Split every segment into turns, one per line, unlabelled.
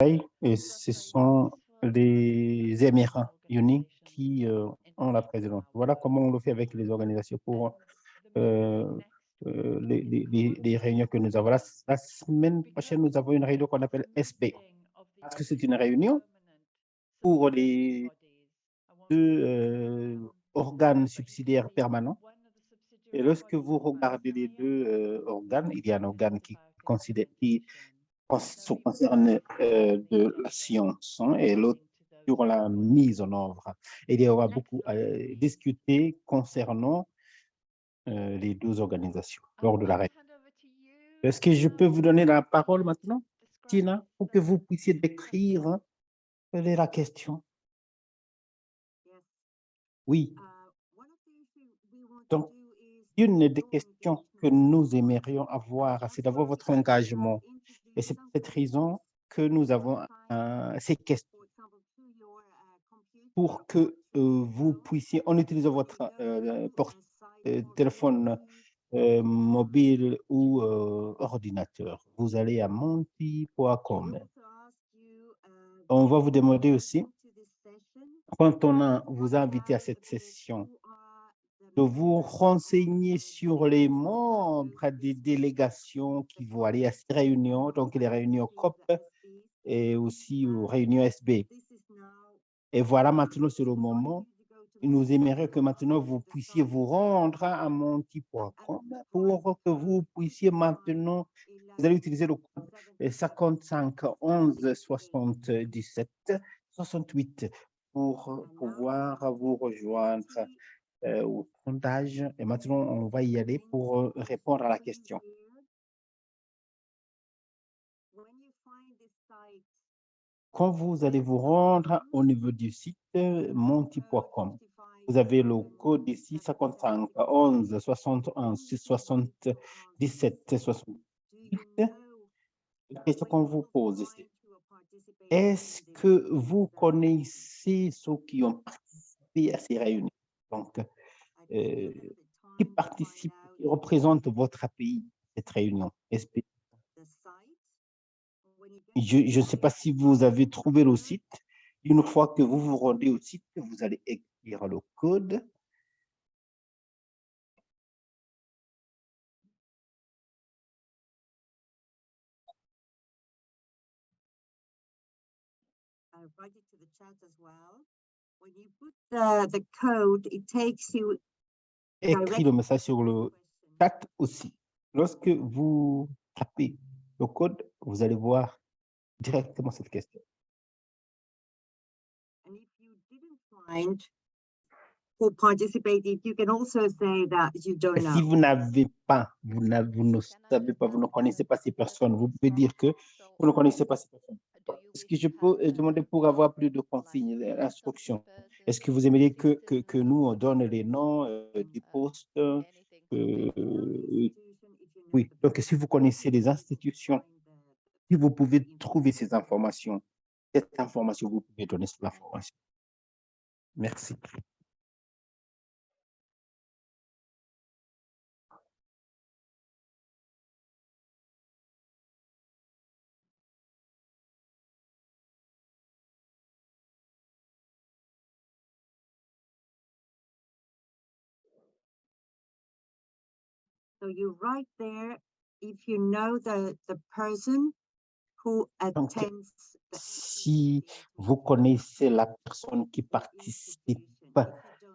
Et ce sont les Émirats unis qui ont la présidence. Voilà comment on le fait avec les organisations pour euh, les réunions que nous avons. La semaine prochaine, nous avons une réunion qu'on appelle SP, parce que c'est une réunion pour les deux organes subsidiaires permanents. Et lorsque vous regardez les deux organes, il y a un organe qui concerne de la science et l'autre sur la mise en œuvre. Il y aura beaucoup à discuter concernant les deux organisations lors de la réunion. Est-ce que je peux vous donner la parole maintenant, Tina, pour que vous puissiez décrire quelle est la question? Oui. Donc, une des questions que nous aimerions avoir, c'est d'avoir votre engagement. Et c'est pour cette raison que nous avons ces questions pour que vous puissiez, en utilisant votre téléphone mobile ou ordinateur, vous allez à monty.com. On va vous demander aussi, quand vous a invité à cette session, de vous renseigner sur les membres des délégations qui vont aller à ces réunions, donc les réunions COP et aussi aux réunions SB. Et voilà, maintenant, c'est le moment. Nous aimerions que maintenant vous puissiez vous rendre à monty.com pour que vous puissiez maintenant, vous allez utiliser le code 55 11 77 68 pour pouvoir vous rejoindre au sondage. Et maintenant, on va y aller pour répondre à la question. Quand vous allez vous rendre au niveau du site monty.com, vous avez le code ici 55 11 71 77 68. La question qu'on vous pose, c'est est-ce que vous connaissez ceux qui ont participé à ces réunions? Donc, qui participe, qui représente votre pays, cette réunion? Je ne sais pas si vous avez trouvé le site. Une fois que vous vous rendez au site, vous allez écrire le code.
The code, it takes you
Écris le message sur le chat aussi. Lorsque vous tapez le code, vous allez voir directement cette question.
and if you didn't find who participated, you can also say that you don't
Si
know.
vous n'avez pas, vous ne savez pas, vous ne connaissez pas ces personnes, vous pouvez dire que vous ne connaissez pas ces personnes. Est-ce que je peux demander pour avoir plus de consignes, d'instructions? Est-ce que vous aimeriez que nous, on donne les noms des postes? Oui, donc si vous connaissez les institutions, si vous pouvez trouver ces informations, cette information, vous pouvez donner cette information. Merci.
So you write there if you know the person who
Donc,
attends.
si vous connaissez la personne qui participe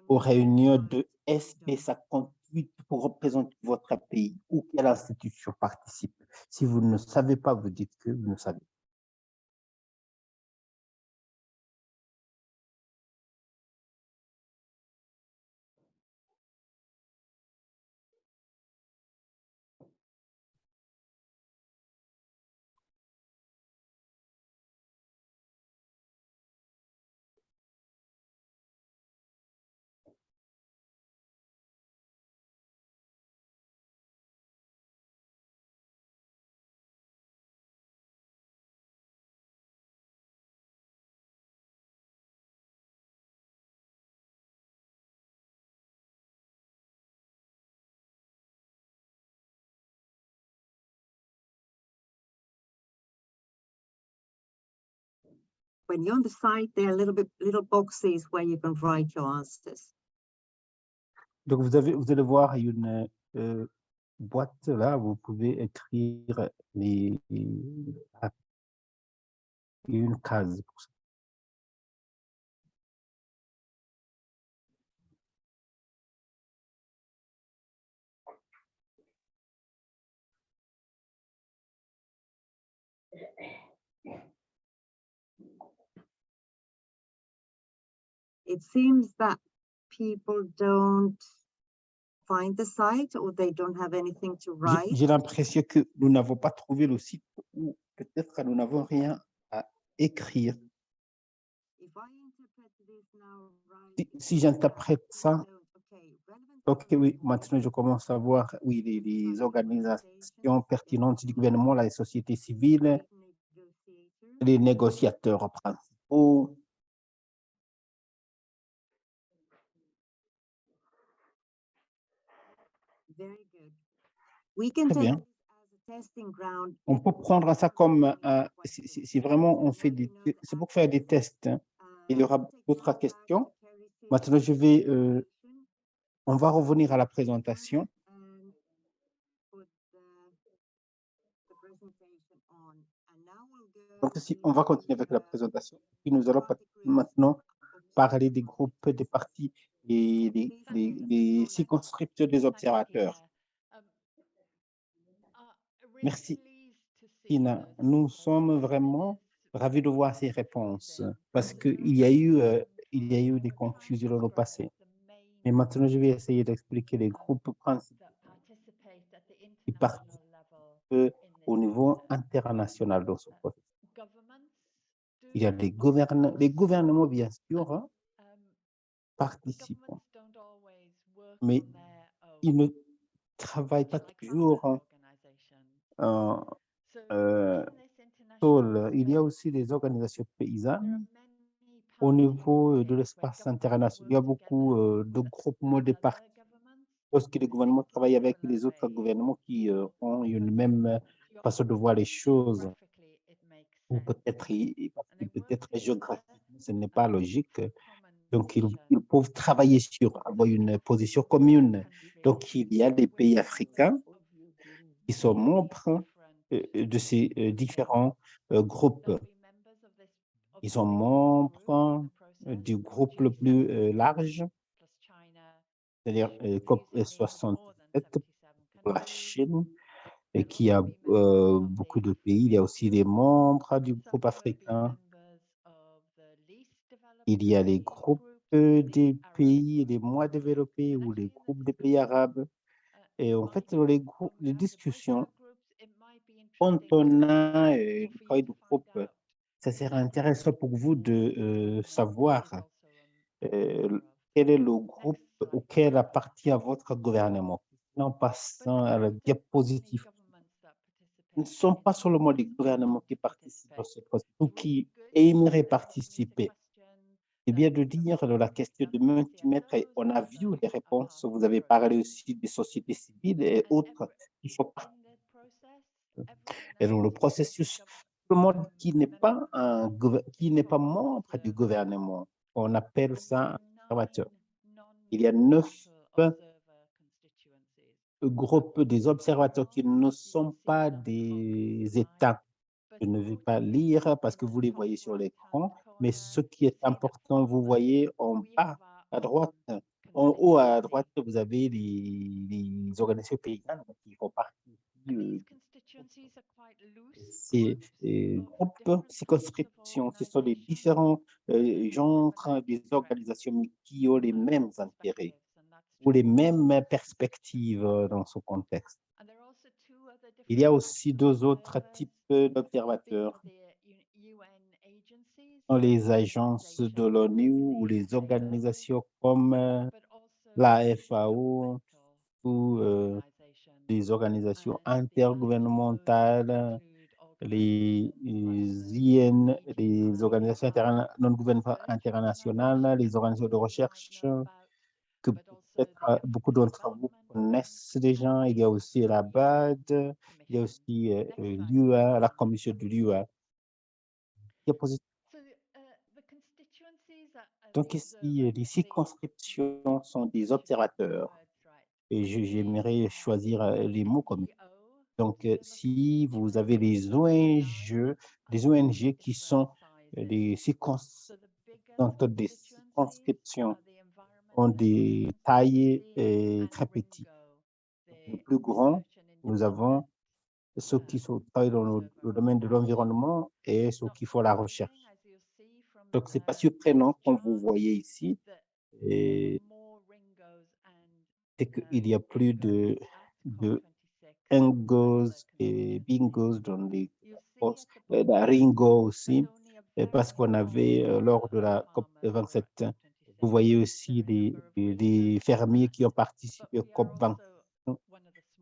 aux réunions de SP58 pour représenter votre pays ou quelle institution participe. Si vous ne savez pas, vous dites que vous ne savez pas.
when you're on the site, there are little boxes where you can write your answers.
Donc, vous allez voir une boîte là, vous pouvez écrire une case pour ça.
It seems that people don't find the site or they don't have anything to write.
J'ai l'impression que nous n'avons pas trouvé le site ou peut-être nous n'avons rien à écrire.
If I interpret this now, right,
Si j'interprète ça,
okay, relevant
ok, oui, maintenant je commence à voir, oui, les organisations pertinentes du gouvernement, les sociétés civiles,
negotiators,
les négociateurs principaux.
very good. We can
Très
take
bien.
this as a testing ground.
On peut prendre ça comme, si vraiment on fait c'est pour faire des tests. Hein. Il y aura d'autres questions. Maintenant, on va revenir à la présentation. Donc, on va continuer avec la présentation. Puis nous allons maintenant parler des groupes, des partis et des circonscriptions des observateurs. Merci, Ina. Nous sommes vraiment ravis de voir ces réponses parce qu'il y a eu des confusions dans le passé. Mais maintenant, je vais essayer d'expliquer les groupes principaux qui participent au niveau international dans ce processus. Il y a les gouvernements, bien sûr, hein, participent, mais ils ne travaillent pas toujours seuls. Il y a aussi des organisations paysannes au niveau de l'espace international. Il y a beaucoup de groupements de partis. Lorsque les gouvernements travaillent avec les autres gouvernements qui ont une même façon de voir les choses, ou peut-être géographiquement, ce n'est pas logique. Donc, ils peuvent travailler sur avoir une position commune. Donc, il y a des pays africains qui sont membres de ces différents groupes. Ils sont membres du groupe le plus large, c'est-à-dire COP67 pour la Chine, et qui a beaucoup de pays. Il y a aussi les membres du groupe africain. Il y a les groupes des pays les moins développés ou les groupes des pays arabes. Et en fait, les discussions, quand on a une feuille de groupe, ça sera intéressant pour vous de savoir quel est le groupe auquel appartient votre gouvernement. En passant à la diapositive, ce ne sont pas seulement les gouvernements qui participent à ce processus ou qui aimeraient participer. C'est bien de dire la question de multimètre, et on a vu les réponses. Vous avez parlé aussi des sociétés civiles et autres qui font partie. Et dans le processus, tout le monde qui n'est pas membre du gouvernement, on appelle ça un observateur. Il y a 9 groupes des observateurs qui ne sont pas des États. Je ne vais pas lire parce que vous les voyez sur l'écran, mais ce qui est important, vous voyez en bas à droite, en haut à droite, vous avez les organisations paysannes qui font partie de ces groupes circonscriptions. Ce sont les différents genres des organisations qui ont les mêmes intérêts ou les mêmes perspectives dans ce contexte. Il y a aussi 2 autres types d'observateurs, les agences de l'ONU ou les organisations comme la FAO ou les organisations intergouvernementales, les IN, les organisations non gouvernementales internationales, les organisations de recherche que peut-être beaucoup d'entre vous connaissent déjà. Il y a aussi la BAD, il y a aussi l'UA, la commission de l'UA. Donc ici, les circonscriptions sont des observateurs et j'aimerais choisir les mots comme donc, si vous avez des ONG qui sont des des circonscriptions ont des tailles très petites. Le plus grand, nous avons ceux qui travaillent dans le domaine de l'environnement et ceux qui font la recherche. Donc, ce n'est pas surprenant, comme vous voyez ici, et c'est qu'il y a plus de Ngos et Bingos dans les postes, la Ringo aussi, parce qu'on avait, lors de la COP27, vous voyez aussi les fermiers qui ont participé au COP20.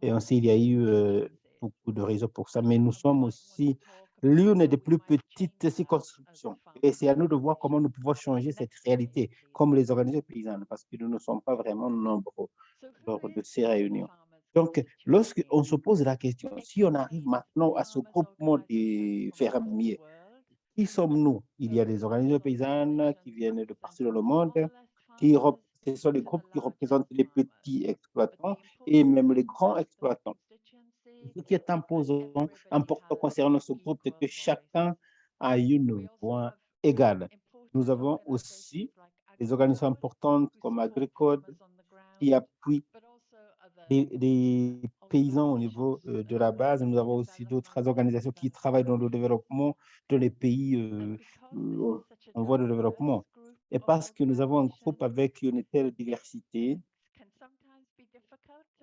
Et aussi, il y a eu beaucoup de raisons pour ça, mais nous sommes aussi l'une des plus petites circonscriptions. Et c'est à nous de voir comment nous pouvons changer cette réalité, comme les organisations paysannes, parce que nous ne sommes pas vraiment nombreux lors de ces réunions. Donc, lorsqu'on se pose la question, si on arrive maintenant à ce groupement des fermiers, qui sommes-nous? Il y a des organisations paysannes qui viennent de partout dans le monde, ce sont les groupes qui représentent les petits exploitants et même les grands exploitants. Ce qui est important concernant ce groupe, c'est que chacun a une voix égale. Nous avons aussi des organisations importantes comme Agricode qui appuient les paysans au niveau de la base. Nous avons aussi d'autres organisations qui travaillent dans le développement de les pays en voie de développement. Et parce que nous avons un groupe avec une telle diversité,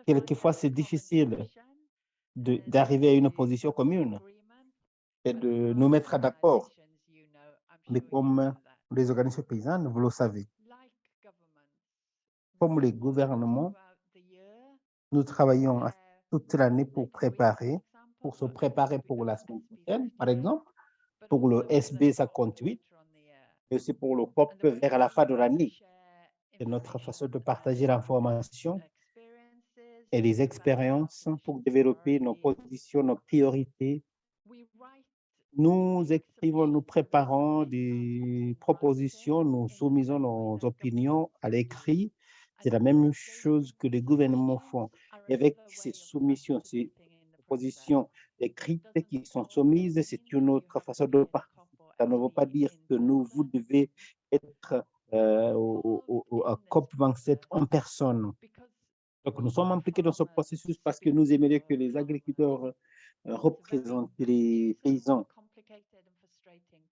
quelquefois c'est difficile d'arriver à une position commune et de nous mettre d'accord. Mais comme les organisations paysannes, vous le savez, comme les gouvernements, nous travaillons toute l'année pour se préparer pour la semaine prochaine, par exemple, pour le SB 58, et aussi pour le COP vers la fin de l'année. C'est notre façon de partager l'information et les expériences pour développer nos positions, nos priorités. Nous écrivons, nous préparons des propositions, nous soumettons nos opinions à l'écrit. C'est la même chose que les gouvernements font. Et avec ces soumissions, ces propositions écrites qui sont soumises, c'est une autre façon de participer. Ça ne veut pas dire que vous devez être à COP27 en personne. Donc, nous sommes impliqués dans ce processus parce que nous aimerions que les agriculteurs représentent les paysans.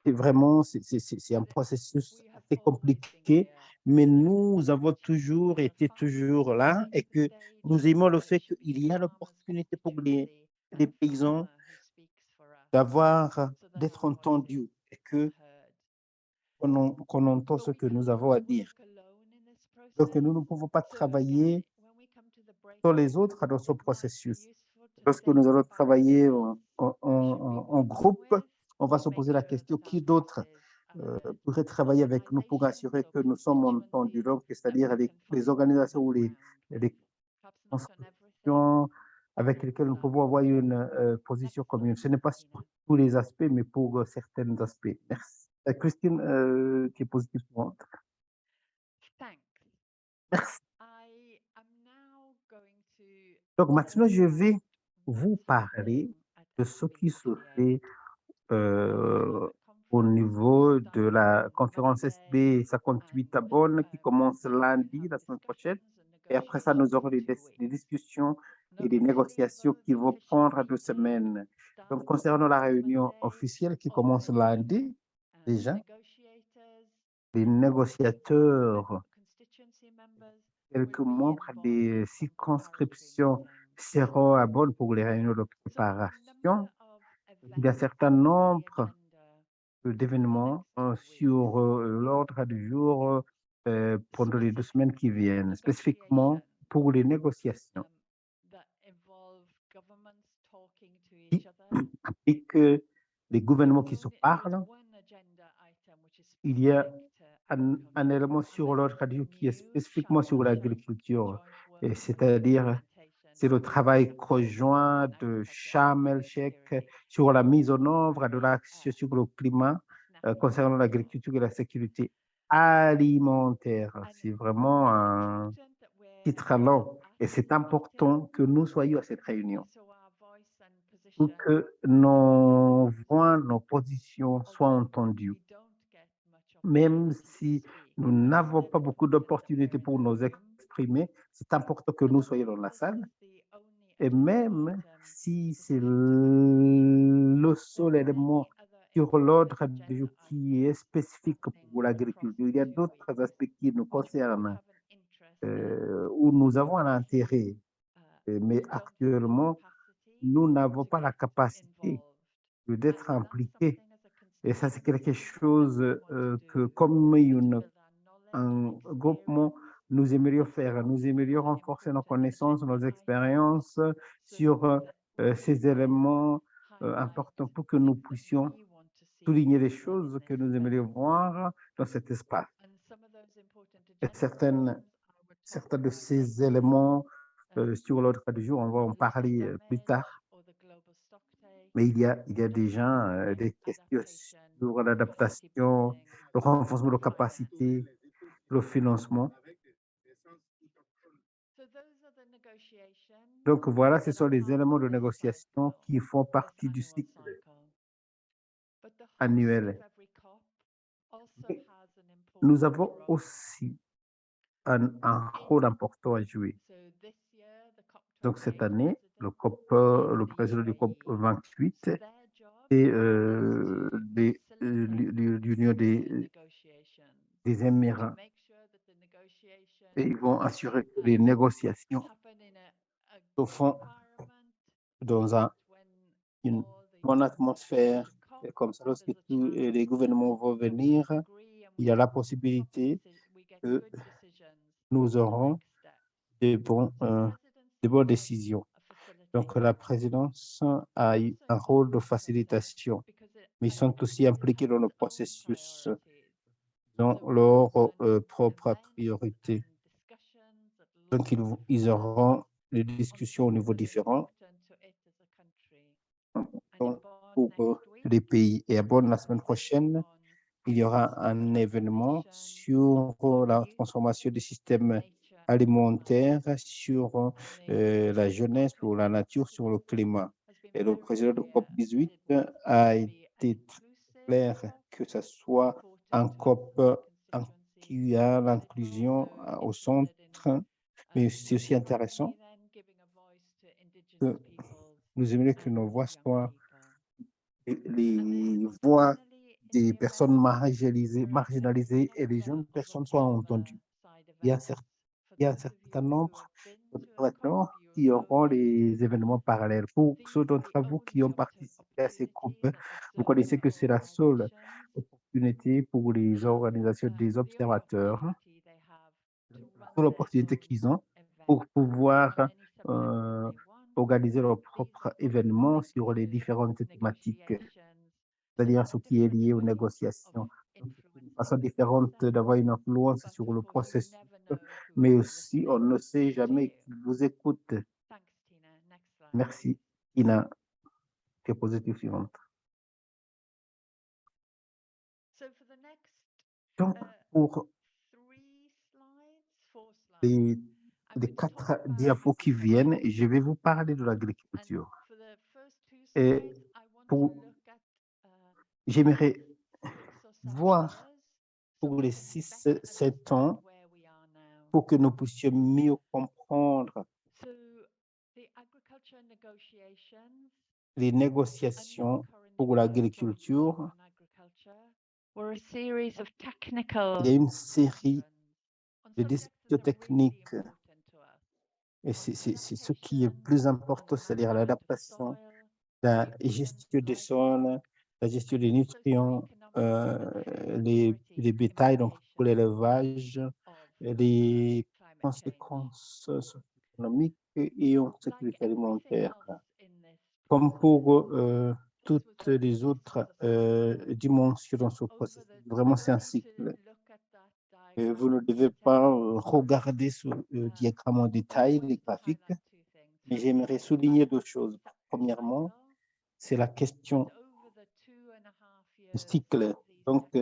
C'est vraiment, c'est un processus assez compliqué, mais nous avons toujours été toujours là et que nous aimons le fait qu'il y a l'opportunité pour les paysans d'être entendus et qu'on entend ce que nous avons à dire. Donc, nous ne pouvons pas travailler sur les autres dans ce processus. Lorsque nous allons travailler en groupe, on va se poser la question qui d'autre pourrait travailler avec nous pour assurer que nous sommes entendus, donc c'est-à-dire les organisations ou les constructions avec lesquelles nous pouvons avoir une position commune. Ce n'est pas sur tous les aspects, mais pour certains aspects. Merci. Christine, qui est positive suivante. Merci. Donc maintenant, je vais vous parler de ce qui se fait au niveau de la conférence SB 58 à Bonn qui commence lundi, la semaine prochaine. Et après ça, nous aurons des discussions et des négociations qui vont prendre 2 semaines. Donc, concernant la réunion officielle qui commence lundi, déjà, les négociateurs, quelques membres des circonscriptions seront à Bonn pour les réunions de préparation. Il y a certains nombres d'événements sur l'ordre du jour pendant les 2 semaines qui viennent, spécifiquement pour les négociations qui impliquent les gouvernements qui se parlent. Il y a un élément sur l'ordre du jour qui est spécifiquement sur l'agriculture, c'est-à-dire c'est le travail conjoint de Sharm el-Sheikh sur la mise en œuvre de l'action sur le climat concernant l'agriculture et la sécurité alimentaire. C'est vraiment un titre long et c'est important que nous soyons à cette réunion pour que nos voix, nos positions soient entendues. Même si nous n'avons pas beaucoup d'opportunités pour nous exprimer, c'est important que nous soyons dans la salle. Et même si c'est le seul élément sur l'ordre du jour qui est spécifique pour l'agriculture, il y a d'autres aspects qui nous concernent, où nous avons un intérêt. Mais actuellement, nous n'avons pas la capacité d'être impliqués. Et ça, c'est quelque chose que, comme un groupement, nous aimerions faire. Nous aimerions renforcer nos connaissances, nos expériences sur ces éléments importants pour que nous puissions souligner les choses que nous aimerions voir dans cet espace. Et certains de ces éléments sur l'ordre du jour, on va en parler plus tard. Mais il y a déjà des questions sur l'adaptation, le renforcement de capacités, le financement. Donc voilà, ce sont les éléments de négociation qui font partie du cycle annuel. Mais nous avons aussi un rôle important à jouer. Donc cette année, le président du COP 28 et l'Union des Émirats. Et ils vont assurer que les négociations se font dans une bonne atmosphère. Et comme ça, lorsque tous les gouvernements vont venir, il y a la possibilité que nous aurons des bonnes décisions. Donc, la présidence a eu un rôle de facilitation, mais ils sont aussi impliqués dans le processus, dans leurs propres priorités. Donc, ils auront des discussions au niveau différent pour les pays. Et à Bonn, la semaine prochaine, il y aura un événement sur la transformation du système alimentaire, sur la jeunesse, sur la nature, sur le climat. Et le président de COP18 a été très clair que ce soit un COP qui a l'inclusion au centre, mais c'est aussi intéressant que nous aimerions que nos voix soient les voix des personnes marginalisées et les jeunes personnes soient entendues. Il y a un certain nombre d'opérateurs qui auront les événements parallèles. Pour ceux d'entre vous qui ont participé à ces groupes, vous connaissez que c'est la seule opportunité pour les organisations des observateurs, la seule opportunité qu'ils ont pour pouvoir organiser leurs propres événements sur les différentes thématiques, c'est-à-dire ce qui est lié aux négociations. C'est une façon différente d'avoir une influence sur le processus, mais aussi on ne sait jamais qui vous écoute. Merci. Ina, diapositive suivante. Donc, pour les 4 diapos qui viennent, je vais vous parler de l'agriculture. Et j'aimerais voir pour les 6-7 ans pour que nous puissions mieux comprendre les négociations pour l'agriculture. Il y a une série de discussions techniques et c'est ce qui est plus important, c'est-à-dire l'adaptation, la gestion des sols, la gestion des nutriments, les bétails, donc pour l'élevage, les conséquences socio-économiques et en sécurité alimentaire. Comme pour toutes les autres dimensions dans ce processus. Vraiment, c'est un cycle. Vous ne devez pas regarder ce diagramme en détail, les graphiques, mais j'aimerais souligner 2 choses. Premièrement, c'est la question du cycle. Donc,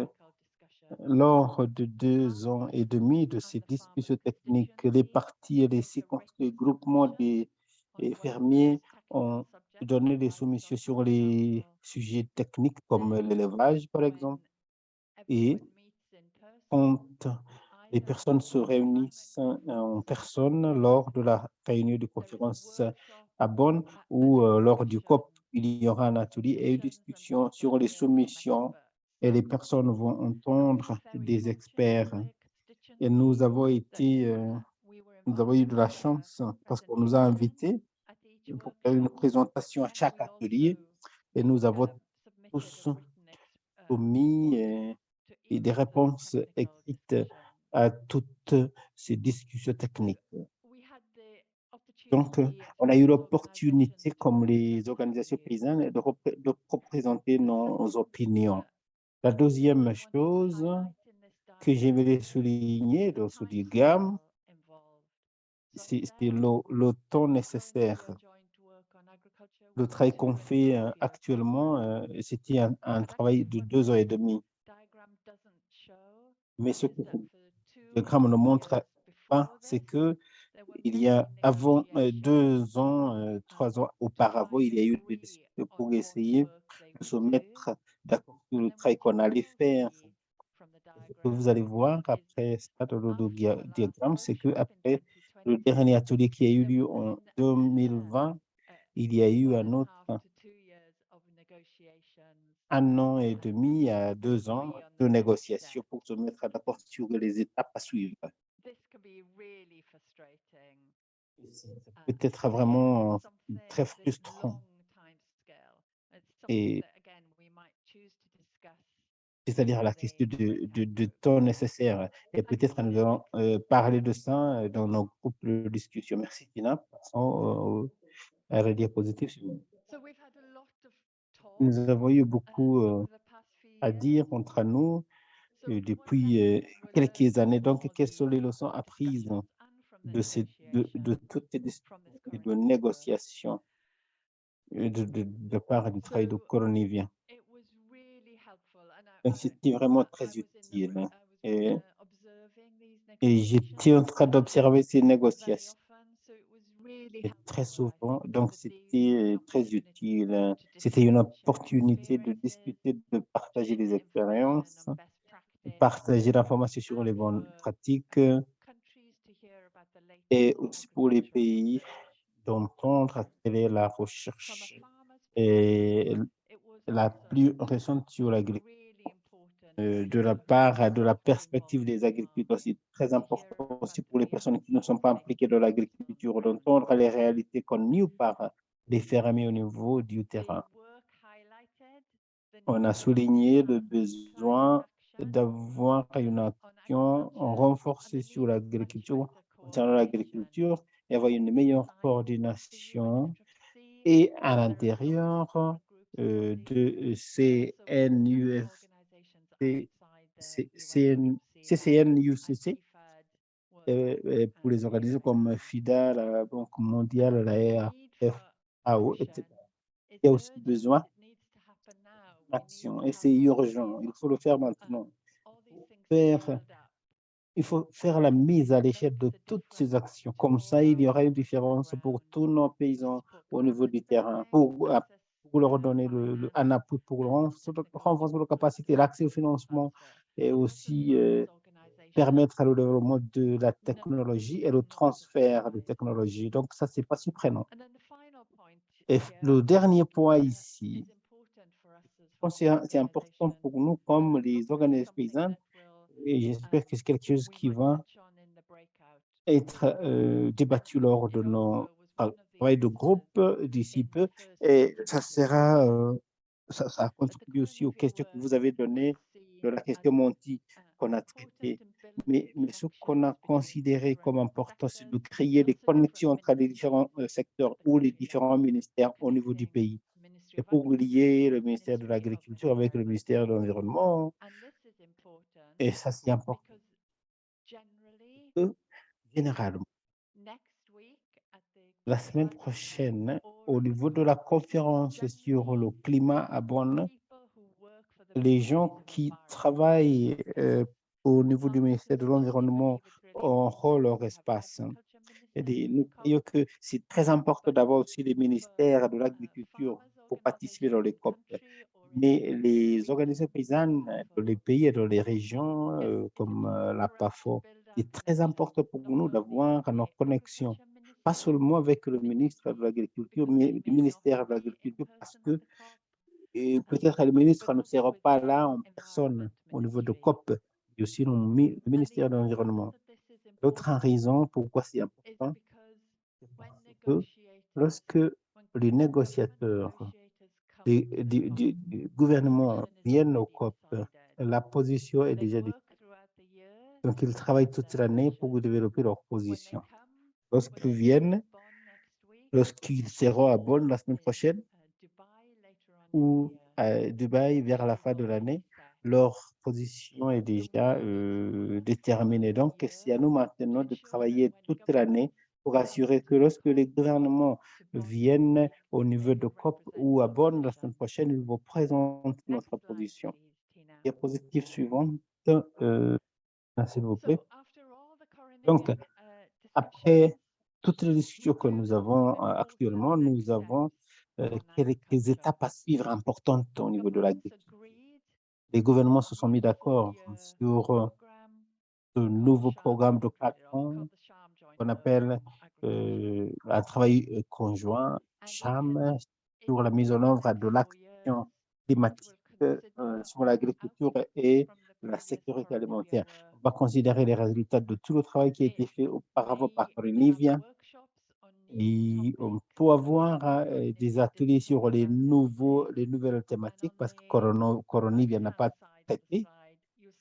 Lors de 2 ans et demi de ces discussions techniques, les partis et les groupements des fermiers ont donné des soumissions sur les sujets techniques comme l'élevage, par exemple, et quand les personnes se réunissent en personne lors de la réunion de conférence à Bonn ou lors du COP, il y aura un atelier et une discussion sur les soumissions et les personnes vont entendre des experts. Et nous avons eu de la chance parce qu'on nous a invités pour faire une présentation à chaque atelier et nous avons tous soumis et des réponses écrites à toutes ces discussions techniques. Donc, on a eu l'opportunité, comme les organisations paysannes, de représenter nos opinions. La deuxième chose que j'aimerais souligner dans ce diagramme, c'est le temps nécessaire. Le travail qu'on fait actuellement, c'était un travail de 2 ans et demi. Mais ce que le diagramme ne montre pas, c'est que il y a avant 2 ans, 3 ans auparavant, il y a eu des discussions pour essayer de se mettre d'accord sur le travail qu'on allait faire. Ce que vous allez voir après ça dans le diagramme, c'est qu'après le dernier atelier qui a eu lieu en 2020, il y a eu un autre 1 an et demi à 2 ans de négociations pour se mettre d'accord sur les étapes à suivre. Ça peut être vraiment très frustrant. Et c'est-à-dire la question de temps nécessaire. Et peut-être nous allons parler de ça dans nos groupes de discussion. Merci, Tina. Passons à la diapositive suivante. Nous avons eu beaucoup à dire entre nous depuis quelques années. Donc, quelles sont les leçons apprises de toutes ces discussions et de négociations de part du travail de Coronivien? Donc, c'était vraiment très utile. Et, et j'étais en train d'observer ces négociations et très souvent, donc c'était très utile. C'était une opportunité de discuter, de partager des expériences, de partager l'information sur les bonnes pratiques et aussi pour les pays d'entendre quelle est la recherche et la plus récente sur l'agriculture. De la part de la perspective des agriculteurs, c'est très important aussi pour les personnes qui ne sont pas impliquées dans l'agriculture d'entendre les réalités connues par les fermiers au niveau du terrain. On a souligné le besoin d'avoir une action renforcée sur l'agriculture, concernant l'agriculture, et avoir une meilleure coordination et à l'intérieur de CCNUCC, pour les organisations comme FIDA, la Banque mondiale, la FAO, etc. Il y a aussi besoin d'action et c'est urgent. Il faut le faire maintenant. Il faut faire la mise à l'échelle de toutes ces actions. Comme ça, il y aura une différence pour tous nos paysans au niveau du terrain, pour leur donner un appui pour le renforcer leur capacité, l'accès au financement et aussi permettre le développement de la technologie et le transfert de technologie. Donc, ça, c'est pas surprenant. Et le dernier point ici, c'est important pour nous comme les organisations paysannes et j'espère que c'est quelque chose qui va être débattu lors de nos travail de groupe d'ici peu et ça sera, ça contribue aussi aux questions que vous avez données de la question Monti qu'on a traitée. Mais ce qu'on a considéré comme important, c'est de créer des connexions entre les différents secteurs ou les différents ministères au niveau du pays. Et pour lier le ministère de l'Agriculture avec le ministère de l'Environnement, et ça c'est important. Généralement, la semaine prochaine, au niveau de la conférence sur le climat à Bonn, les gens qui travaillent au niveau du ministère de l'Environnement auront leur espace. Nous croyons que c'est très important d'avoir aussi les ministères de l'Agriculture pour participer dans les COP. Mais les organisations paysannes dans les pays et dans les régions, comme la PAFO, c'est très important pour nous d'avoir nos connexions, pas seulement avec le ministre de l'Agriculture, mais le ministère de l'Agriculture, parce que peut-être le ministre ne sera pas là en personne au niveau de COP, et aussi le ministère de l'Environnement. L'autre raison pourquoi c'est important, c'est parce que lorsque les négociateurs du gouvernement viennent au COP, la position est déjà définie. Donc, ils travaillent toute l'année pour développer leur position. Lorsqu'ils viennent, lorsqu'ils seront à Bonn la semaine prochaine ou à Dubaï vers la fin de l'année, leur position est déjà déterminée. Donc, c'est à nous maintenant de travailler toute l'année pour assurer que lorsque les gouvernements viennent au niveau de COP ou à Bonn la semaine prochaine, ils vont présenter notre position. Diapositive suivante, s'il vous plaît. Donc, après toutes les discussions que nous avons actuellement, nous avons quelques étapes à suivre importantes au niveau de l'agriculture. Les gouvernements se sont mis d'accord sur ce nouveau programme de 4 ans qu'on appelle un travail conjoint, CHAM, sur la mise en œuvre de l'action climatique sur l'agriculture et la sécurité alimentaire. On va considérer les résultats de tout le travail qui a été fait auparavant par Renivia. Et on peut avoir des ateliers sur les nouvelles thématiques parce que Coronivia n'a pas traité.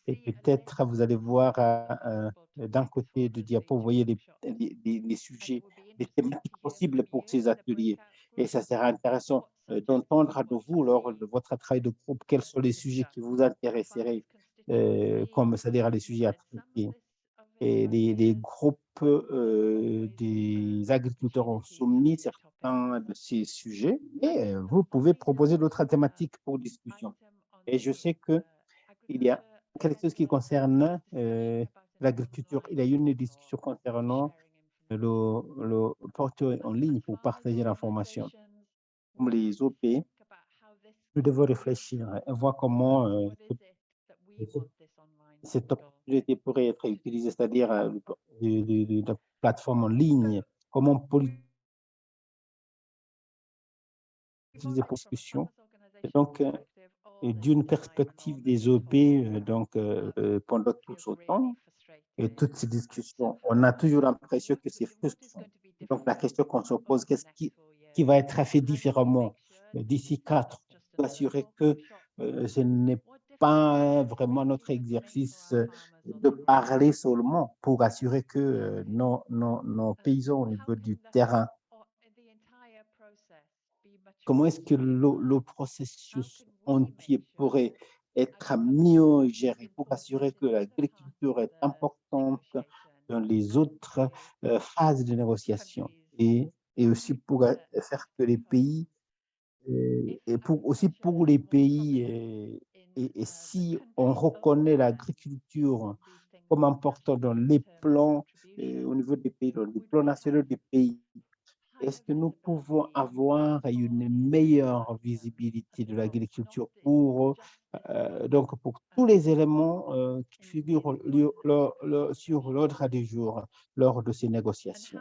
Et peut-être vous allez voir d'un côté de diapo, vous voyez les sujets, les thématiques possibles pour ces ateliers. Et ça sera intéressant d'entendre de vous, lors de votre travail de groupe, quels sont les sujets qui vous intéresseraient, comme c'est-à-dire les sujets à traiter. Et les groupes des agriculteurs ont soumis certains de ces sujets et vous pouvez proposer d'autres thématiques pour discussion. Et je sais qu'il y a quelque chose qui concerne l'agriculture. Il y a eu une discussion concernant le portail en ligne pour partager l'information. Comme les OP, nous devons réfléchir et voir comment cette opportunité pourrait être utilisée, c'est-à-dire de plateforme en ligne, comment on peut l'utiliser pour discussion. Et donc, d'une perspective des OP, pendant tout ce temps, et toutes ces discussions, on a toujours l'impression que c'est frustrant. Donc, la question qu'on se pose, qu'est-ce qui va être fait différemment d'ici 4 ans pour assurer que ce n'est pas vraiment notre exercice de parler seulement pour assurer que nos paysans au niveau du terrain, comment est-ce que le processus entier pourrait être mieux géré pour assurer que l'agriculture est importante dans les autres phases de négociation et aussi pour faire que les pays, et aussi pour les pays, et si on reconnaît l'agriculture comme important dans les plans au niveau des pays, dans les plans nationaux des pays, est-ce que nous pouvons avoir une meilleure visibilité de l'agriculture donc pour tous les éléments qui figurent sur l'ordre du jour lors de ces négociations?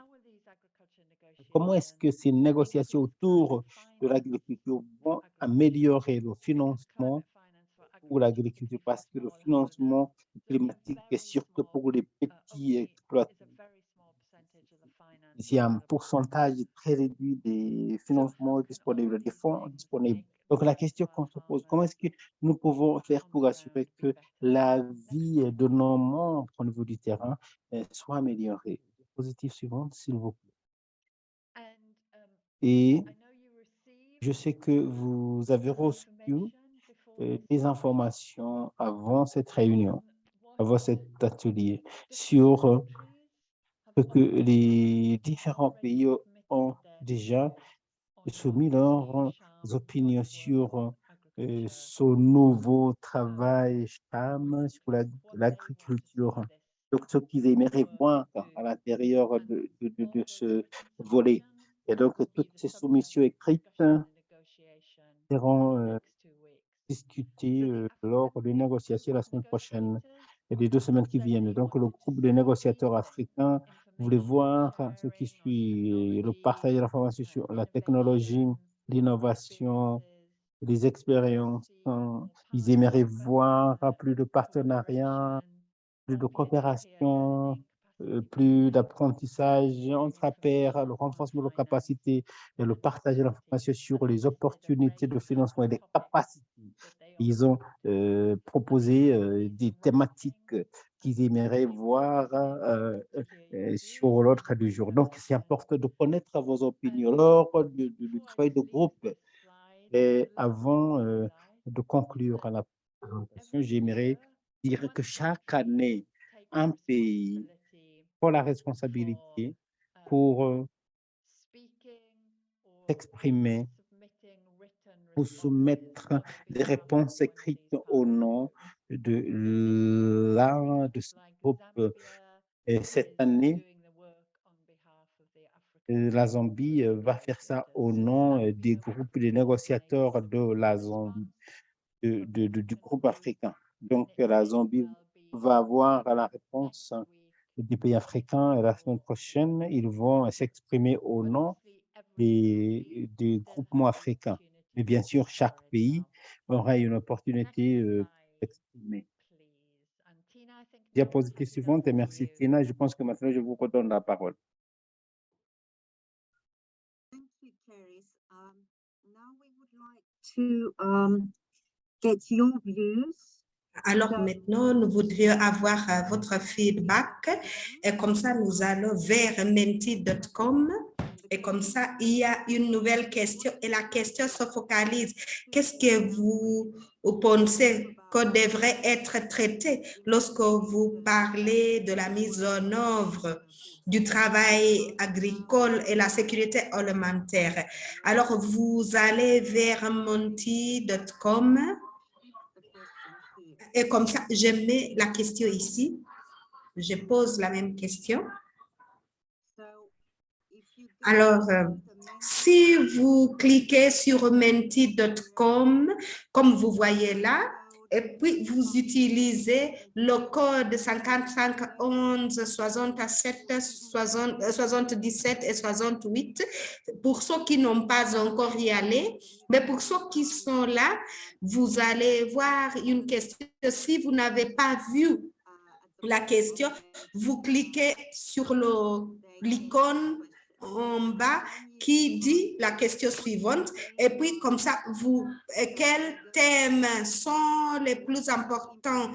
Comment est-ce que ces négociations autour de l'agriculture vont améliorer le financement pour l'agriculture? Parce que le financement climatique est surtout pour les petits exploitants. Il y a un pourcentage très réduit des financements disponibles, des fonds disponibles. Donc, la question qu'on se pose, comment est-ce que nous pouvons faire pour assurer que la vie de nos membres au niveau du terrain soit améliorée? Diapositive suivante, s'il vous plaît. Et je sais que vous avez reçu des informations avant cette réunion, avant cet atelier, sur ce que les différents pays ont déjà soumis leurs opinions sur ce nouveau travail CHAM sur l'agriculture. Donc, ce qu'ils aimeraient voir à l'intérieur de ce volet. Et donc, toutes ces soumissions écrites seront discutées lors des négociations la semaine prochaine et des 2 semaines qui viennent. Donc, le groupe de négociateurs africains voulait voir ce qui suit, le partage d'informations sur la technologie, l'innovation, les expériences. Ils aimeraient voir plus de partenariats, plus de coopération, plus d'apprentissage entre pairs, le renforcement de capacités et le partage de l'information sur les opportunités de financement et les capacités. Ils ont proposé des thématiques qu'ils aimeraient voir sur l'ordre du jour. Donc, c'est important de connaître vos opinions lors du travail de groupe. Et avant de conclure la présentation, j'aimerais dire que chaque année, un pays prend la responsabilité pour s'exprimer, pour soumettre des réponses écrites au nom de l'un de ces groupes. Et cette année, la Zambie va faire ça au nom des groupes de négociateurs de la Zambie, du groupe africain. Donc, la Zambie va avoir la réponse des pays africains et la semaine prochaine, ils vont s'exprimer au nom des groupements africains. Mais bien sûr, chaque pays aura une opportunité d'exprimer. Diapositive suivante, et merci Tina. Je pense que maintenant, je vous redonne la parole.
Thank you, Caris. Now we would like to get your views.
Alors maintenant, nous voudrions avoir votre feedback et comme ça, nous allons vers menti.com et comme ça, il y a une nouvelle question et la question se focalise. Qu'est-ce que vous pensez que devrait être traité lorsque vous parlez de la mise en œuvre du travail agricole et la sécurité alimentaire? Alors, vous allez vers menti.com. Et comme ça, je mets la question ici. Je pose la même question. Alors, si vous cliquez sur menti.com, comme vous voyez là, et puis vous utilisez le code 55 11 67 77 et 68 pour ceux qui n'ont pas encore y allé, mais pour ceux qui sont là, vous allez voir une question. Si vous n'avez pas vu la question, vous cliquez sur l'icône en bas qui dit la question suivante et puis comme ça, quels thèmes sont les plus importants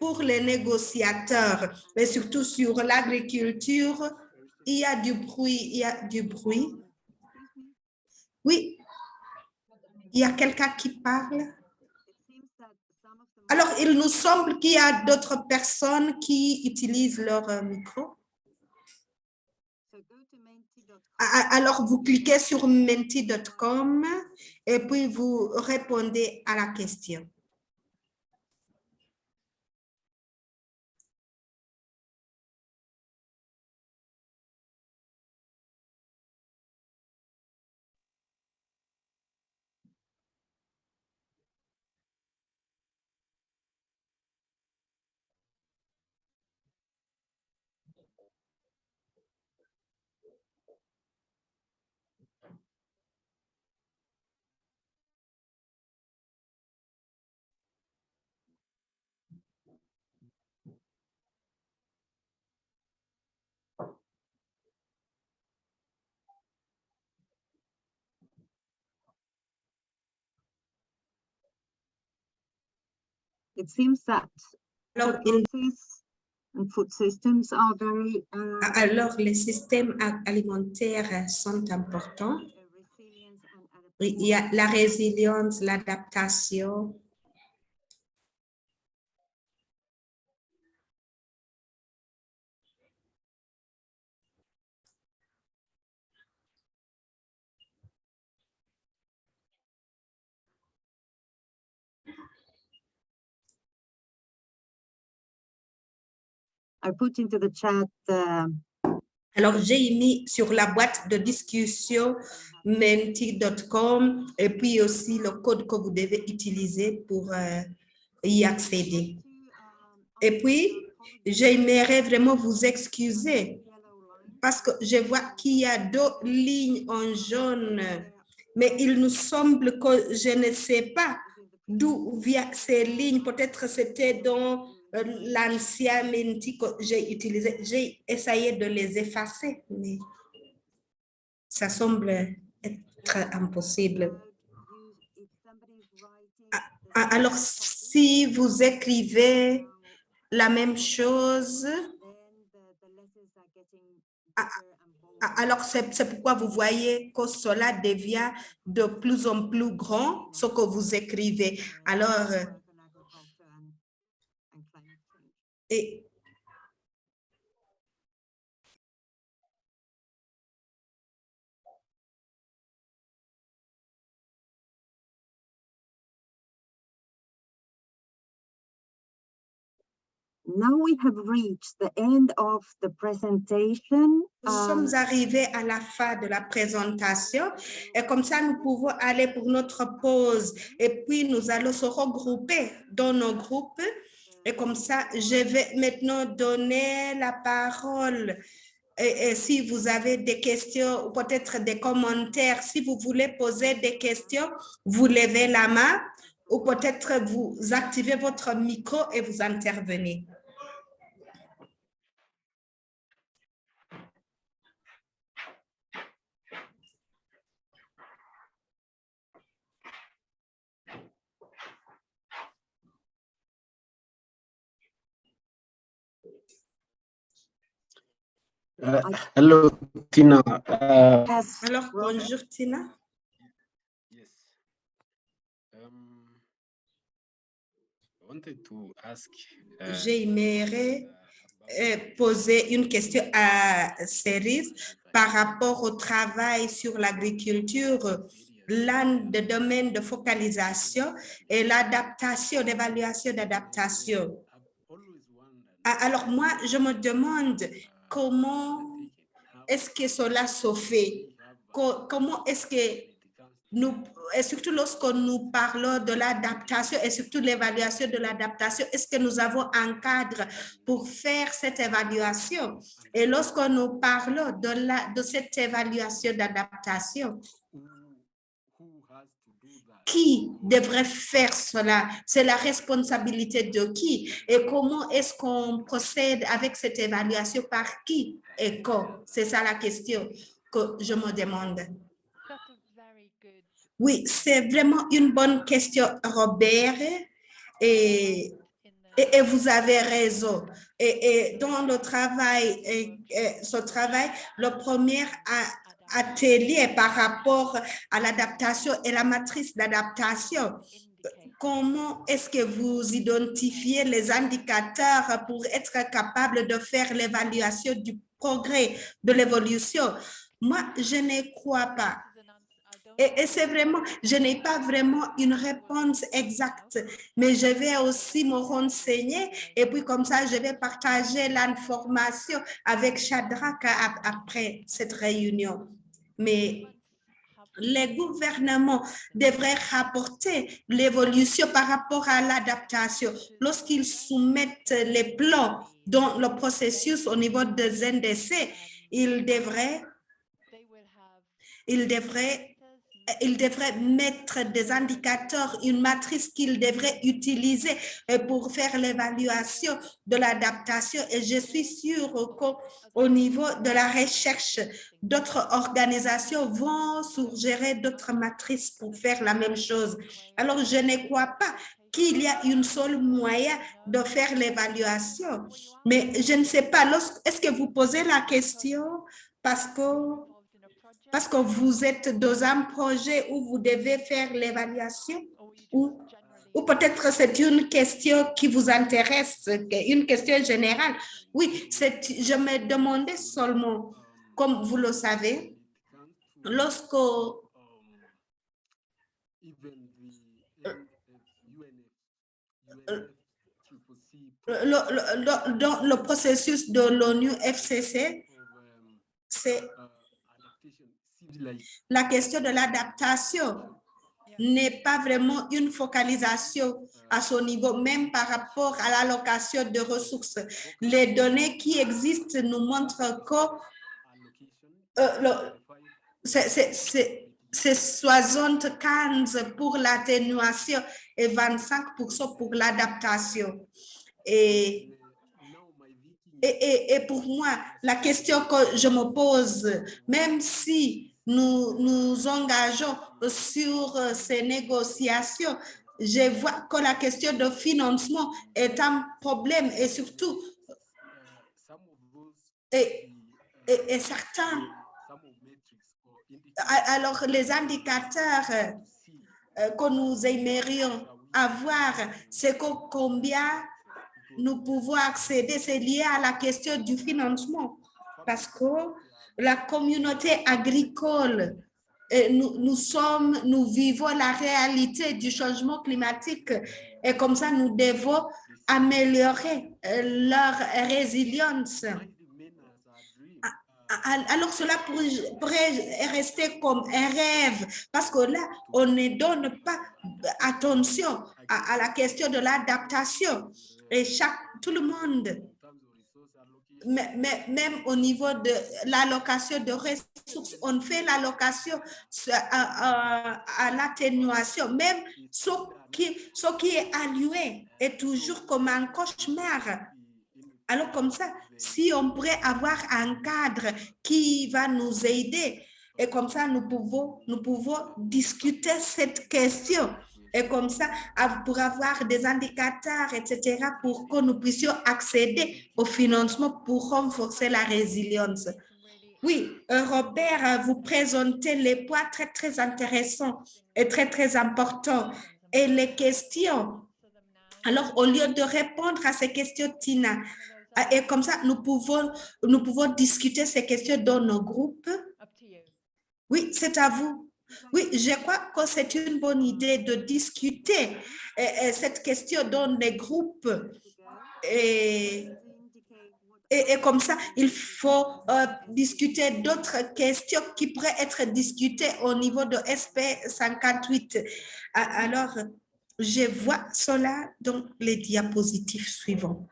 pour les négociateurs et surtout sur l'agriculture. Il y a du bruit. Oui, il y a quelqu'un qui parle. Alors, il nous semble qu'il y a d'autres personnes qui utilisent leur micro. Alors, vous cliquez sur menti.com et puis vous répondez à la question.
It seems that food systems are very,
alors, les systèmes alimentaires sont importants. Il y a la résilience, l'adaptation.
I put into the chat
Alors, j'ai mis sur la boîte de discussion menti.com et puis aussi le code que vous devez utiliser pour y accéder. Et puis, j'aimerais vraiment vous excuser parce que je vois qu'il y a 2 lignes en jaune, mais il nous semble que je ne sais pas d'où viennent ces lignes. Peut-être c'était dans l'ancien Menti que j'ai utilisé. J'ai essayé de les effacer, mais ça semble être impossible. Alors, si vous écrivez la même chose, alors c'est pourquoi vous voyez que cela devient de plus en plus grand, ce que vous écrivez. Alors, et
now we have reached the end of the presentation.
nous sommes arrivés à la fin de la présentation et comme ça, nous pouvons aller pour notre pause et puis nous allons se regrouper dans nos groupes et comme ça, je vais maintenant donner la parole. Et si vous avez des questions ou peut-être des commentaires, si vous voulez poser des questions, vous levez la main ou peut-être vous activez votre micro et vous intervenez.
Hello, Tina.
Alors, bonjour, Tina.
Yes. I wanted to ask.
J'aimerais poser une question à Cerise par rapport au travail sur l'agriculture. L'un des domaines de focalisation et l'adaptation, l'évaluation d'adaptation. Alors moi, je me demande comment est-ce que cela se fait? Comment est-ce que nous, et surtout lorsque nous parlons de l'adaptation et surtout l'évaluation de l'adaptation, est-ce que nous avons un cadre pour faire cette évaluation? Et lorsque nous parlons de cette évaluation d'adaptation, qui devrait faire cela? C'est la responsabilité de qui? Et comment est-ce qu'on procède avec cette évaluation? Par qui et quand? C'est ça la question que je me demande. Oui, c'est vraiment une bonne question, Robert. Et vous avez raison. Et dans le travail, ce travail, le premier atelier par rapport à l'adaptation et la matrice d'adaptation. Comment est-ce que vous identifiez les indicateurs pour être capable de faire l'évaluation du progrès, de l'évolution? Moi, je ne crois pas. Et c'est vraiment, je n'ai pas vraiment une réponse exacte, mais je vais aussi me renseigner et puis comme ça, je vais partager l'information avec Shadrach après cette réunion. Mais les gouvernements devraient rapporter l'évolution par rapport à l'adaptation. Lorsqu'ils soumettent les plans dans le processus au niveau des NDC, ils devraient mettre des indicateurs, une matrice qu'ils devraient utiliser pour faire l'évaluation de l'adaptation. Et je suis sûre qu'au niveau de la recherche, d'autres organisations vont suggérer d'autres matrices pour faire la même chose. Alors, je ne crois pas qu'il y a une seule moyen de faire l'évaluation. Mais je ne sais pas, est-ce que vous posez la question parce que vous êtes dans un projet où vous devez faire l'évaluation ou peut-être c'est une question qui vous intéresse, une question générale. Oui, je me demandais seulement, comme vous le savez, lorsque dans le processus de l'ONU FCC, c'est la question de l'adaptation n'est pas vraiment une focalisation à son niveau, même par rapport à l'allocation de ressources. Les données qui existent nous montrent que c'est 75% pour l'atténuation et 25% pour l'adaptation. Et pour moi, la question que je me pose, même si nous nous engageons sur ces négociations, je vois que la question de financement est un problème et surtout, et certains, alors les indicateurs que nous aimerions avoir, c'est combien nous pouvons accéder, c'est lié à la question du financement, parce que la communauté agricole, nous vivons la réalité du changement climatique et comme ça, nous devons améliorer leur résilience. Alors cela pourrait rester comme un rêve parce que là, on ne donne pas attention à la question de l'adaptation. Et tout le monde, même au niveau de l'allocation de ressources, on fait l'allocation à l'atténuation. Même ce qui est alloué est toujours comme un cauchemar. Alors comme ça, si on pourrait avoir un cadre qui va nous aider, et comme ça, nous pouvons discuter cette question. Et comme ça, pour avoir des indicateurs, etc., pour que nous puissions accéder au financement pour renforcer la résilience. Oui, Robert, vous présentez les points très, très intéressants et très, très importants. Et les questions, alors au lieu de répondre à ces questions, Tina, et comme ça, nous pouvons discuter ces questions dans nos groupes. Oui, c'est à vous. Oui, je crois que c'est une bonne idée de discuter cette question dans les groupes. Et comme ça, il faut discuter d'autres questions qui pourraient être discutées au niveau de SP58. Alors, je vois cela dans les diapositives suivantes.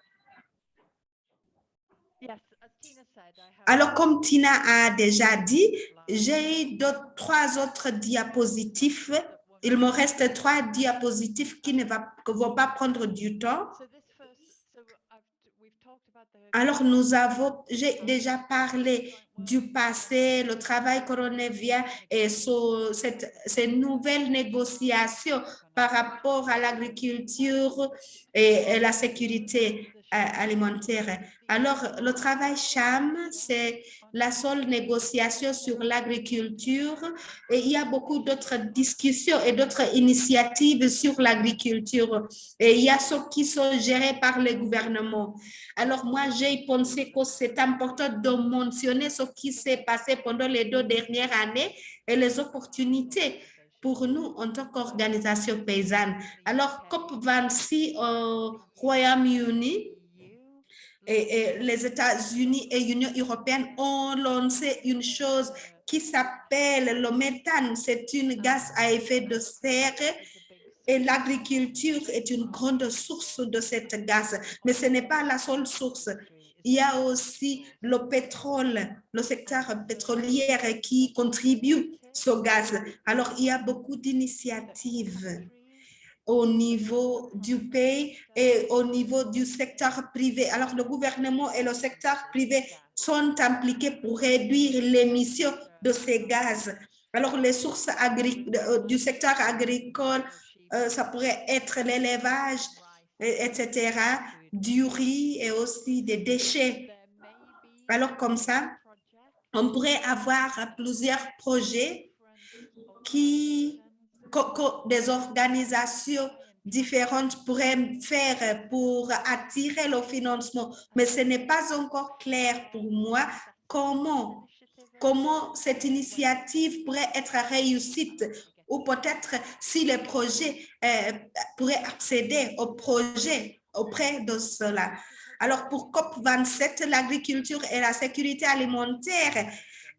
Alors, comme Tina a déjà dit, j'ai 3 autres diapositives. Il me reste 3 diapositives qui ne vont pas prendre du temps. Alors, j'ai déjà parlé du passé, le travail coronavirus et ces nouvelles négociations par rapport à l'agriculture et la sécurité alimentaire. Alors, le travail CHAM, c'est la seule négociation sur l'agriculture et il y a beaucoup d'autres discussions et d'autres initiatives sur l'agriculture et il y a ceux qui sont gérés par le gouvernement. Alors, moi, j'ai pensé que c'est important de mentionner ce qui s'est passé pendant les 2 dernières années et les opportunités pour nous en tant qu'organisation paysanne. Alors, COP26 au Royaume-Uni et les États-Unis et l'Union européenne ont lancé une chose qui s'appelle le méthane. C'est une gaz à effet de serre et l'agriculture est une grande source de cette gaz. Mais ce n'est pas la seule source. Il y a aussi le pétrole, le secteur pétrolier qui contribue au gaz. Alors, il y a beaucoup d'initiatives au niveau du pays et au niveau du secteur privé. Alors, le gouvernement et le secteur privé sont impliqués pour réduire l'émission de ces gaz. Alors, les sources du secteur agricole, ça pourrait être l'élevage, etc., du riz et aussi des déchets. Alors, comme ça, on pourrait avoir plusieurs projets que des organisations différentes pourraient faire pour attirer le financement. Mais ce n'est pas encore clair pour moi comment cette initiative pourrait être réussite ou peut-être si les projets pourraient accéder aux projets auprès de cela. Alors, pour COP27, l'agriculture et la sécurité alimentaire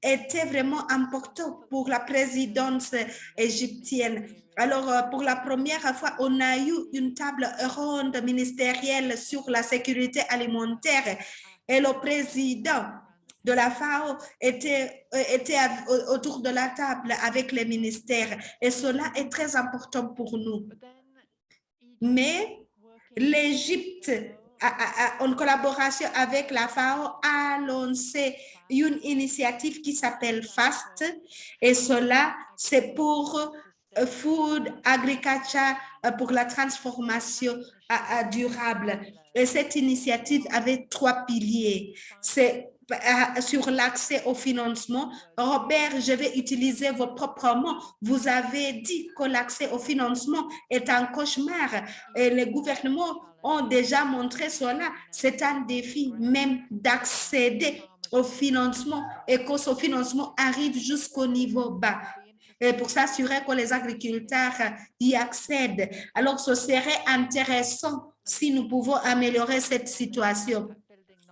étaient vraiment importants pour la présidence égyptienne. Alors, pour la première fois, on a eu une table ronde ministérielle sur la sécurité alimentaire et le président de la FAO était autour de la table avec les ministères et cela est très important pour nous. Mais l'Égypte, en collaboration avec la FAO, a lancé une initiative qui s'appelle FAST et cela, c'est pour Food Agriculture pour la transformation durable. Et cette initiative avait 3 piliers. C'est sur l'accès au financement. Robert, je vais utiliser vos propres mots. Vous avez dit que l'accès au financement est un cauchemar et les gouvernements ont déjà montré cela. C'est un défi même d'accéder au financement et que ce financement arrive jusqu'au niveau bas. Et pour s'assurer que les agriculteurs y accèdent. Alors, ce serait intéressant si nous pouvons améliorer cette situation.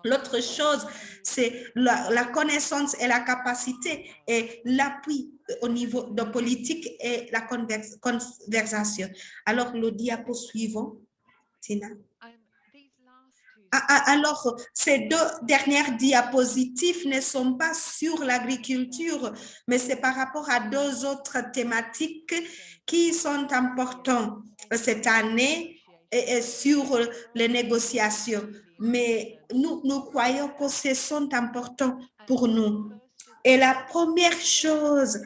L'autre chose, c'est la connaissance et la capacité et l'appui au niveau de politique et la conversation. Alors, le diapo suivant, Tina. Alors, ces 2 dernières diapositives ne sont pas sur l'agriculture, mais c'est par rapport à 2 autres thématiques qui sont importantes cette année et sur les négociations. Mais nous croyons que ce sont importants pour nous. Et la première chose,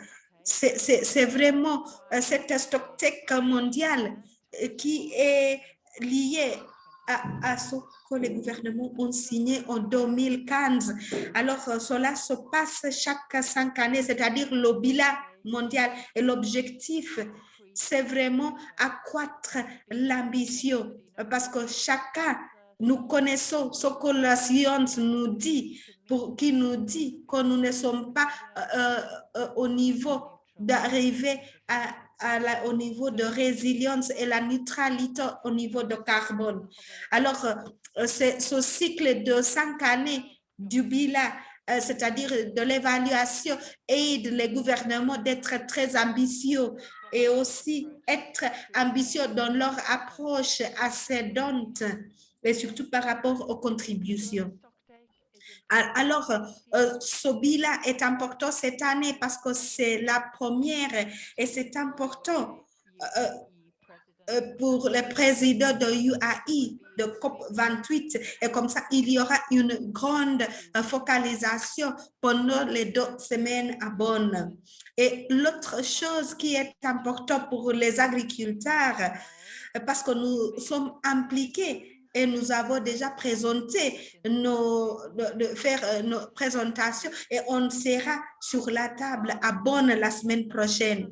c'est vraiment cette stocktake mondiale qui est liée à ce que les gouvernements ont signé en 2015. Alors, cela se passe chaque 5 années, c'est-à-dire le bilan mondial. Et l'objectif, c'est vraiment accroître l'ambition parce que chacun, nous connaissons ce que la science nous dit, qui nous dit que nous ne sommes pas au niveau d'arriver au niveau de résilience et la neutralité au niveau de carbone. Alors, ce cycle de 5 années du bilan, c'est-à-dire de l'évaluation, aide les gouvernements d'être très ambitieux et aussi être ambitieux dans leur approche ascendante et surtout par rapport aux contributions. Alors, ce bilan est important cette année parce que c'est la première et c'est important pour le président de UAE, de COP28. Et comme ça, il y aura une grande focalisation pendant les 2 semaines à Bonn. Et l'autre chose qui est importante pour les agriculteurs, parce que nous sommes impliqués et nous avons déjà présenté nos présentations et on sera sur la table à Bonn la semaine prochaine.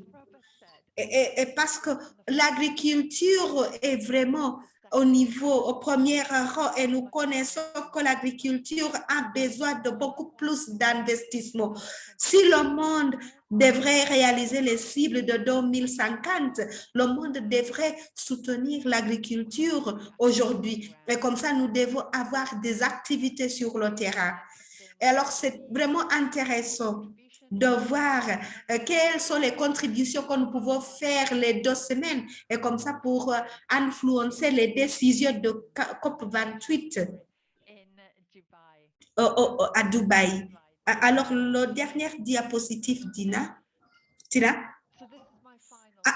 Et parce que l'agriculture est vraiment au premier rang et nous connaissons que l'agriculture a besoin de beaucoup plus d'investissement. Si le monde devrait réaliser les cibles de 2050, le monde devrait soutenir l'agriculture aujourd'hui. Et comme ça, nous devons avoir des activités sur le terrain. Et alors, c'est vraiment intéressant de voir quelles sont les contributions que nous pouvons faire les 2 semaines et comme ça pour influencer les décisions de COP28 à Dubaï. Alors, la dernière diapositive, Tina.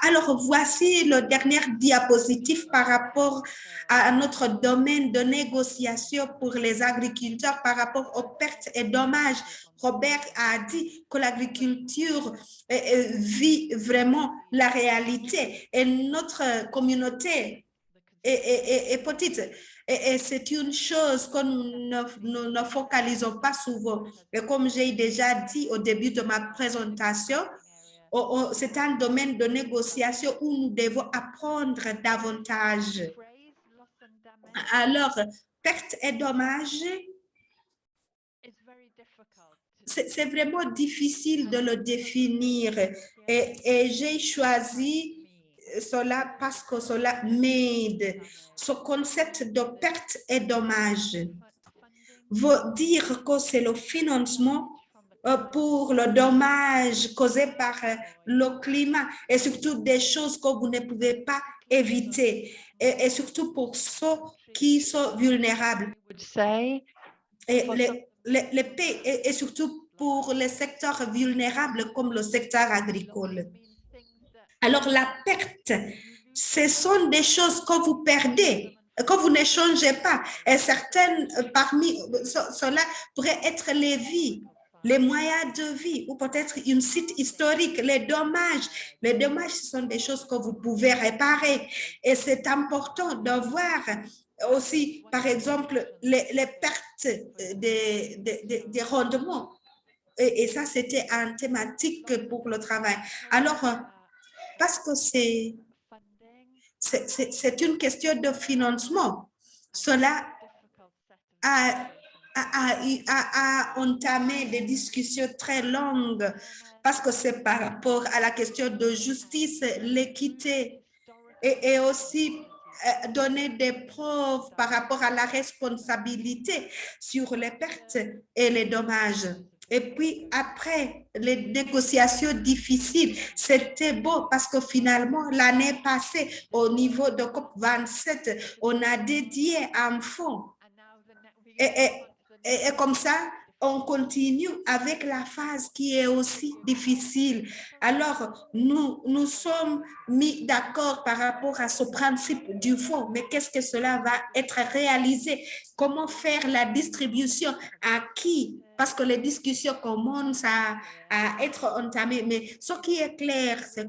Alors, voici la dernière diapositive par rapport à notre domaine de négociation pour les agriculteurs par rapport aux pertes et dommages. Robert a dit que l'agriculture vit vraiment la réalité et notre communauté est petite. Et c'est une chose que nous ne focalisons pas souvent. Et comme j'ai déjà dit au début de ma présentation, c'est un domaine de négociation où nous devons apprendre davantage. Alors, pertes et dommages, c'est vraiment difficile de le définir. Et j'ai choisi cela parce que cela m'aide. Ce concept de perte et dommage veut dire que c'est le financement pour le dommage causé par le climat et surtout des choses que vous ne pouvez pas éviter et surtout pour ceux qui sont vulnérables. Et les pays et surtout pour les secteurs vulnérables comme le secteur agricole. Alors la perte, ce sont des choses que vous perdez, que vous ne changez pas. Et certaines parmi cela pourraient être les vies, les moyens de vie ou peut-être une site historique, les dommages. Les dommages, ce sont des choses que vous pouvez réparer. Et c'est important de voir aussi, par exemple, les pertes des rendements. Et ça, c'était une thématique pour le travail. Alors, parce que c'est une question de financement. Cela a entamé des discussions très longues parce que c'est par rapport à la question de justice, l'équité et aussi donner des preuves par rapport à la responsabilité sur les pertes et les dommages. Et puis après les négociations difficiles, c'était beau parce que finalement l'année passée au niveau de COP27, on a dédié un fonds. Et comme ça, on continue avec la phase qui est aussi difficile. Alors, nous sommes mis d'accord par rapport à ce principe du fonds, mais qu'est-ce que cela va être réalisé? Comment faire la distribution? À qui? Parce que les discussions commencent à être entamées, mais ce qui est clair, c'est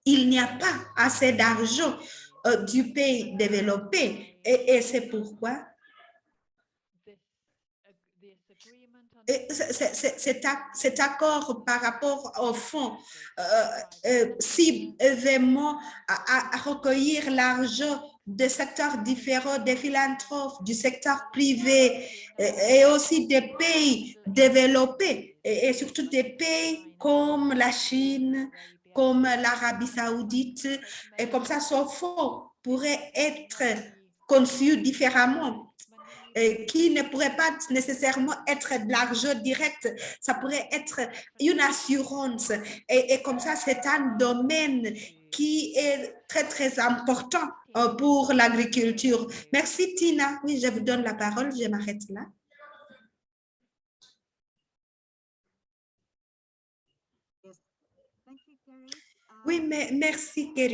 qu'il n'y a pas assez d'argent du pays développé et c'est pourquoi cet accord par rapport au fonds cible vraiment à recueillir l'argent des secteurs différents, des philanthropes, du secteur privé et aussi des pays développés et surtout des pays comme la Chine, comme l'Arabie Saoudite. Et comme ça, ce fonds pourrait être conçu différemment. Qui ne pourrait pas nécessairement être de l'argent direct, ça pourrait être une assurance. Et comme ça, c'est un domaine qui est très, très important pour l'agriculture. Merci, Tina. Oui, je vous donne la parole, je m'arrête là. Oui, mais merci, Kerry.